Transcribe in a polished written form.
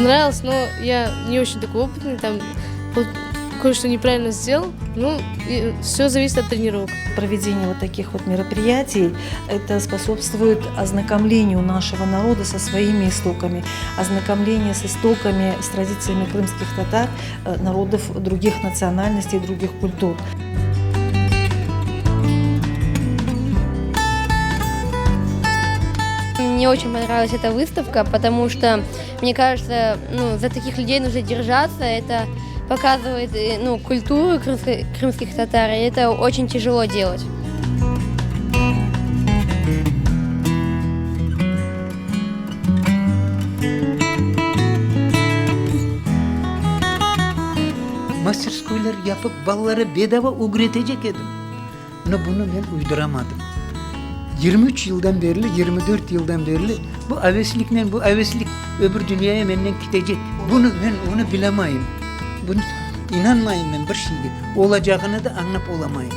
понравилось, но я не очень такой опытный, там кое-что неправильно сделал. Ну, все зависит от тренировок. Проведение вот таких вот мероприятий, это способствует ознакомлению нашего народа со своими истоками, ознакомлению с истоками, с традициями крымских татар, народов других национальностей, других культур. Мне очень понравилась эта выставка, потому что, мне кажется, за таких людей нужно держаться. Это показывает культуру крымских татар, и это очень тяжело делать. Мастерскойлар yapıp ballara bedava üretecek edim. Ama bunu ben uyduramadım. 23 yıldan beri, 24 yıldan beri bu aveslik öbür dünyaya benden gidecek. Bunu bilemeyim. Bunu inanmayın ben bir şeyge. Olacağını da anlap olamayın.